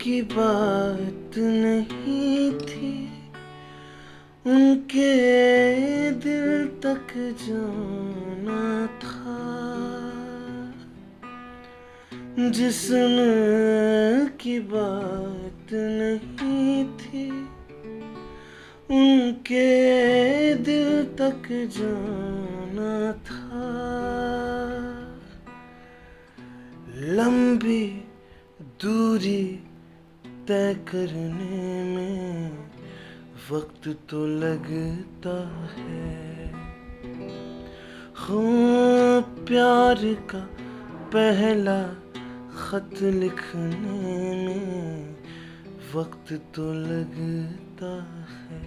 की बात नहीं थी, उनके दिल तक जाना था। जिस्म की बात नहीं थी, उनके दिल तक जाना था। लंबी दूरी तय करने में वक्त तो लगता है। हो प्यार का पहला खत लिखने में वक्त तो लगता है।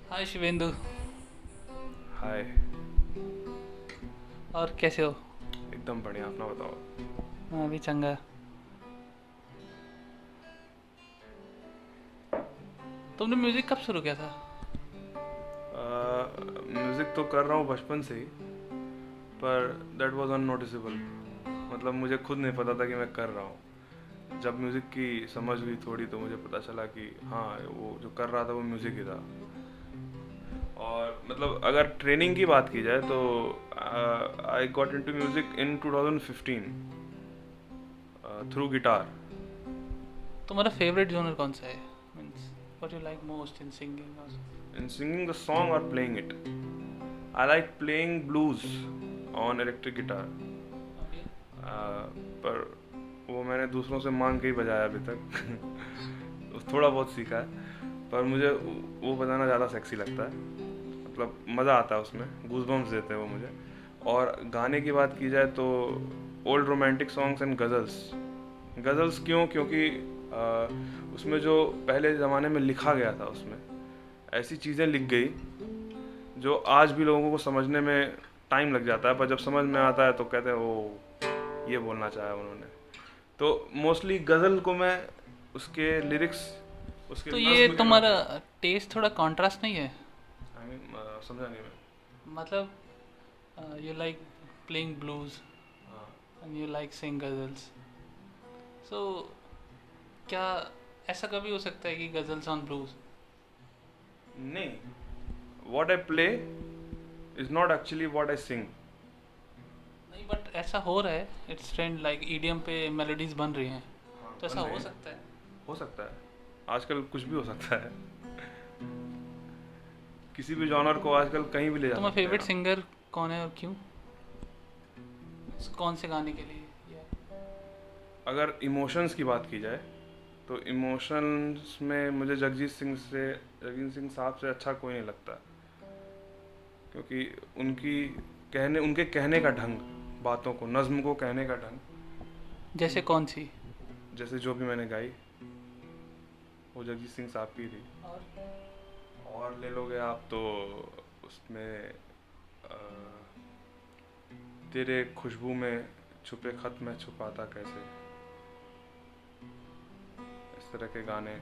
हाय शिवेंदु। हाय। और कैसे हो? एकदम बढ़िया, अपना बताओ। मैं भी चंगा। तुमने म्यूजिक कब शुरू किया था? म्यूज़िक तो कर रहा हूँ बचपन से ही, पर दैट वाज अननोटिसेबल। मतलब मुझे खुद नहीं पता था कि मैं कर रहा हूँ। जब म्यूज़िक की समझ हुई थोड़ी तो मुझे पता चला कि हाँ, वो जो कर रहा था वो म्यूज़िक ही था। और मतलब अगर ट्रेनिंग की बात की जाए तो I got into music in 2015 through guitar. तुम्हारा फेवरेट जॉनर कौन सा है? Means what you like most in singing? In singing the song or playing it, I like playing blues on electric guitar. पर वो मैंने दूसरों से मांग के ही बजाया अभी तक। थोड़ा बहुत सीखा है, पर मुझे वो बजाना ज़्यादा सेक्सी लगता है। मतलब मज़ा आता है उसमें, गूज़बम्स देते हैं वो मुझे। और गाने की बात की जाए तो old romantic songs and ghazals क्यों? क्योंकि उसमें जो पहले ज़माने में लिखा गया था, उसमें ऐसी चीज़ें लिख गई जो आज भी लोगों को समझने में टाइम लग जाता है, पर जब समझ में आता है तो कहते हैं वो ये बोलना चाहा उन्होंने। तो मोस्टली गज़ल को मैं उसके लिरिक्स, उसके तो ये नज़्म के तुम्हारा नाम टेस्ट थोड़ा कॉन्ट्रास्ट नहीं है? पे, आई मीन समझा नहीं मैं। मतलब यू लाइक प्लेइंग ब्लूज हाँ। एंड यू लाइक सिंग गजल्स, सो क्या ऐसा कभी हो सकता है कि गजल्स ऑन ब्लूज? नहीं, what I play is not actually what I sing. नहीं, बट ऐसा हो रहा है, इट्स ट्रेंड, लाइक ईडीएम पे मेलोडीज बन रही हैं, हाँ, तो ऐसा बन रहे हो हैं। सकता है। हो सकता है, आजकल कुछ भी हो सकता है। किसी भी जॉनर को आजकल कहीं भी ले जा तुम्हारा सकते हैं फेवरेट आप। सिंगर कौन है और क्यों? कौन से गाने के लिए? अगर इमोशंस की बात की जाए तो इमोशंस में मुझे जगजीत सिंह साहब से अच्छा कोई नहीं लगता, क्योंकि उनके कहने का ढंग, बातों को, नज्म को कहने का ढंग, जैसे कौन सी? जैसे जो भी मैंने गाई वो जगजीत सिंह साहब की थी। और ले लोगे आप तो उसमें अ, तेरे खुशबू में छुपे खत में छुपाता कैसे, इस तरह के गाने।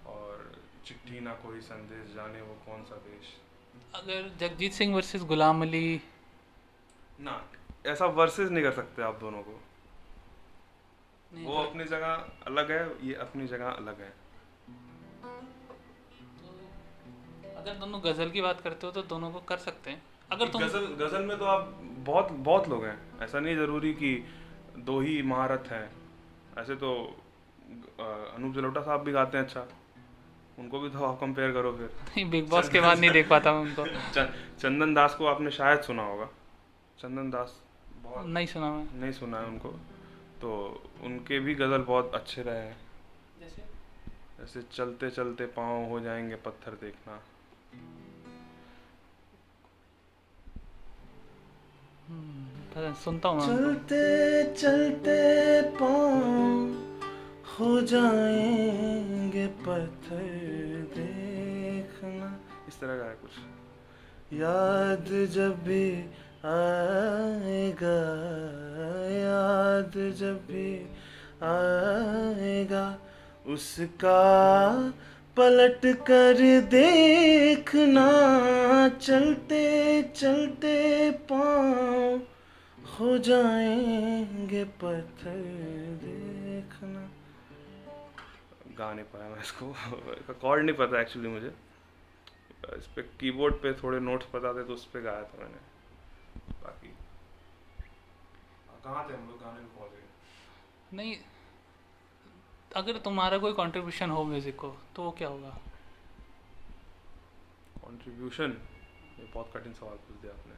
और चिट्ठी ना कोई संदेश, जाने वो कौन सा देश। अगर जगजीत सिंह वर्सेस गुलाम अली? ना, ऐसा वर्सेस नहीं कर सकते आप दोनों को। नहीं, वो अपनी जगह अलग है, ये अपनी जगह अलग है। अगर दोनों गजल की बात करते हो तो दोनों को कर सकते हैं। अगर तुम गजल में तो आप बहुत बहुत लोग हैं, ऐसा नहीं जरूरी कि दो ही महारत हैं। ऐसे तो अनूप जलोटा साहब भी गाते हैं अच्छा, उनको भी तो आप कंपेयर करो फिर। बिग बॉस के बाद नहीं देख पाता मैं उनको। चंदन दास को आपने शायद सुना होगा। चंदन दास बहुत नहीं सुना मैं। नहीं सुना है उनको, तो उनके भी गज़ल बहुत अच्छे रहे हैं। जैसे चलते चलते पाँव हो जाएंगे पत्थर देखना। सुनता हूँ मैं उनको। चलते चलते पाँव हो जाएंगे पत्थर देखना, इस तरह का है कुछ। याद जब भी आएगा, याद जब भी आएगा उसका पलट कर देखना। चलते चलते पाँव हो जाएंगे पत्थर देखना। गा नहीं पाया मैं इसको कॉर्ड नहीं पता एक्चुअली मुझे। इस पे कीबोर्ड पे थोड़े नोट्स पता थे तो उस पे गाया था मैंने। बाकी कहाँ थे हम लोग, गाने में पहुँच गए। नहीं, अगर तुम्हारा कोई कंट्रीब्यूशन हो म्यूजिक को तो वो क्या होगा? कंट्रीब्यूशन, ये बहुत कठिन सवाल पूछ दिया आपने।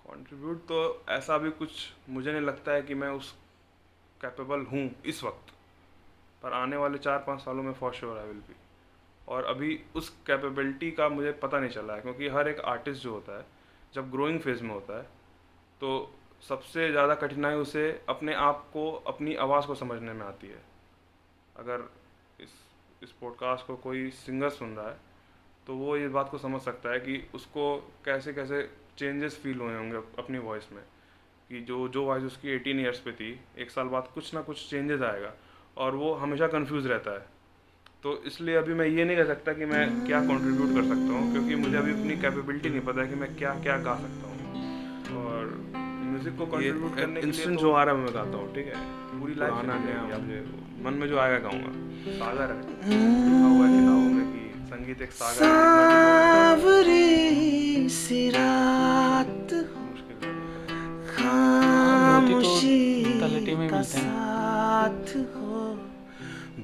कंट्रीब्यूट तो ऐसा भी कुछ मुझे नहीं लगता है कि मैं उस कैपेबल हूँ इस वक्त, पर आने वाले 4-5 सालों में for sure I will be. और अभी उस कैपेबिलिटी का मुझे पता नहीं चला है, क्योंकि हर एक आर्टिस्ट जो होता है जब ग्रोइंग फेज में होता है तो सबसे ज़्यादा कठिनाई उसे अपने आप को, अपनी आवाज़ को समझने में आती है। अगर इस पॉडकास्ट को कोई सिंगर सुन रहा है तो वो ये बात को समझ सकता है कि उसको कैसे कैसे चेंजेस फील हुए होंगे अपनी वॉइस में, कि जो वॉइस उसकी 18 ईयर्स पे थी, 1 साल बाद कुछ ना कुछ चेंजेस आएगा और वो हमेशा कंफ्यूज रहता है। तो इसलिए अभी मैं ये नहीं कह सकता कि मैं क्या कंट्रीब्यूट कर सकता हूँ, क्योंकि मुझे अभी अपनी कैपेबिलिटी नहीं पता है कि मैं क्या क्या गा सकता हूँ। और म्यूज़िक को कंट्रीब्यूट करने के लिए इंस्टेंट तो जो आ रहा है मैं गाता हूँ, ठीक है, पूरी लाइफ पुराना नया नया मुझे मन में जो आएगा गाऊंगा। सागर है, लिखा हुआ है किताबों में कि संगीत एक सागर है, सावरी सी रात मुश्किल है। खामोशी तलहटी में का मिलते हैं। साथ हो,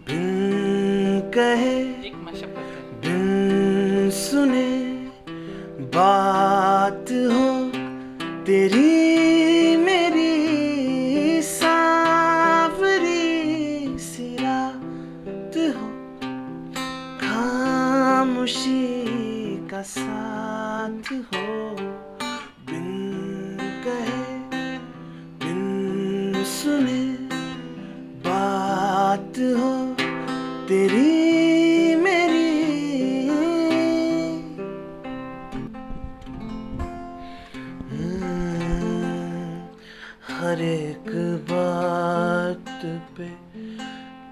बिन कहे एक मैशअप करते हैं। बिन सुने बात हो, तेरी मेरी सावरी सी रात हो, खामोशी का साथ हो, बिन कहे बिन सुने बात हो, तेरी मेरी। हर एक बात पे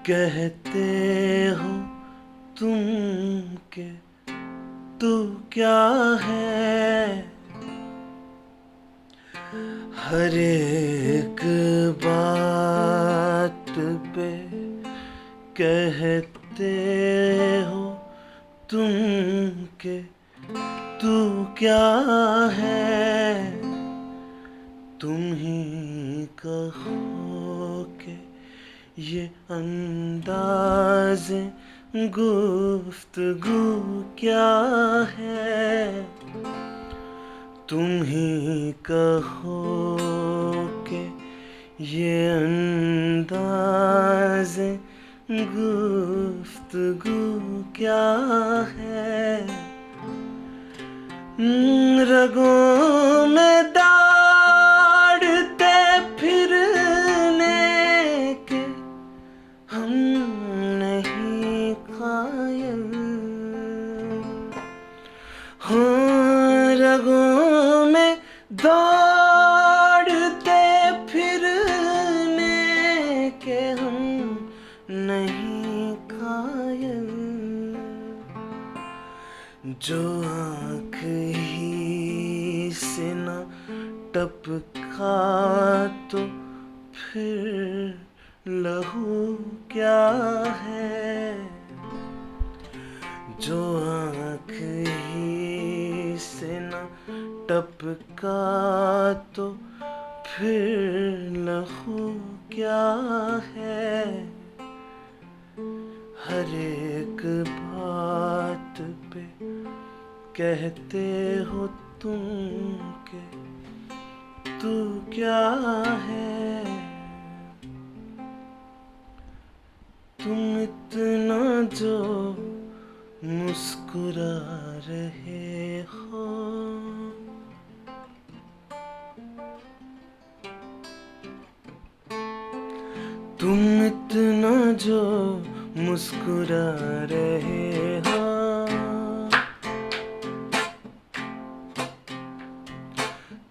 कहते हो तुम के तू क्या है, हर एक बात पे कहते हो तुम के तू क्या है, तुम ही कहो के ये अंदाज़े गुफ्तगू क्या है, तुम ही कहो के ये अंदाज़े गुफ्तगू क्या है। रगों में दौड़ते फिरने के हम नहीं कायल, हाँ रगों में दौड़ते फिरने के हम नहीं कायल, जो आँख ही से न टपका तो फिर लहू क्या है, जो आँख ही से न टपका तो फिर लहू क्या है, हर एक बात पे कहते हो तुम के तू क्या है, तुम इतना जो मुस्कुरा रहे हो, तुम इतना जो मुस्कुरा रहे हो,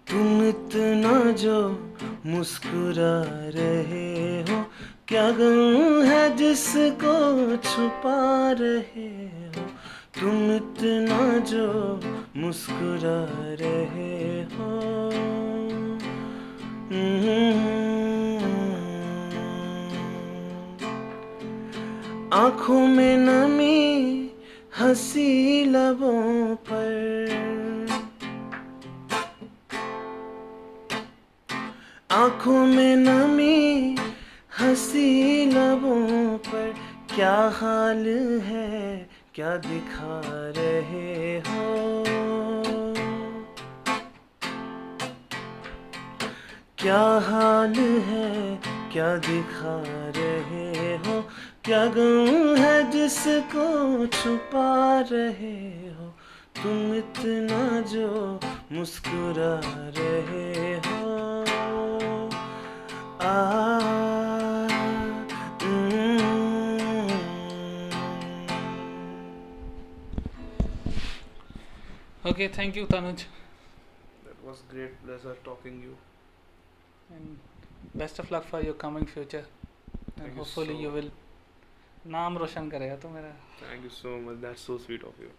तुम इतना जो मुस्कुरा रहे हो, क्या गम है जिसको छुपा रहे हो, तुम इतना जो मुस्कुरा रहे हो। आँखों में नमी, हंसी लबों पर, आँखों में नमी, हंसी लबों पर, क्या हाल है, क्या दिखा रहे हो। क्या हाल है, क्या दिखा रहे हो। क्या गम है जिसको छुपा रहे हो। तुम इतना जो मुस्कुरा रहे हो। Okay, thank you, Tanuj, That was great pleasure talking you. and best of luck for your coming future. And Thank you hopefully so you will नाम रोशन करेगा तो मेरा। Thank you so much. That's so sweet of you.